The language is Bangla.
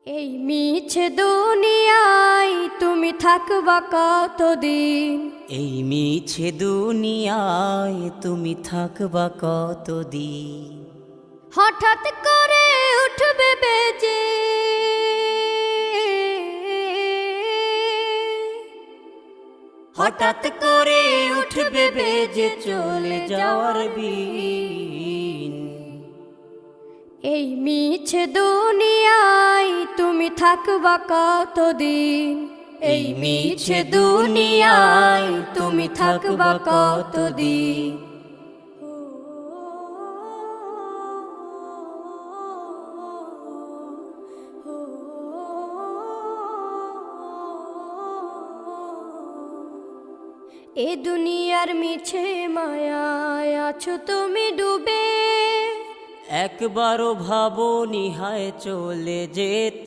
এই মিছে দুনিয়ায় তুমি থাকবা কতদিন? এই মিছে দুনিয়ায় তুমি থাকবা কতদিন? হঠাৎ করে উঠবে বেজে হঠাৎ করে উঠবে বেজে চলে যাওয়ার বিন। এই মিছে দুনিয়ায় তুমি থাকবা কতদিন? এই মিছে দুনিয়ায় তুমি থাকবা কতদিন? এ দুনিয়ার মিছে মায়ায় আছো তুমি ডুবে, একবারও ভাবো নিহায় চলে যেতে।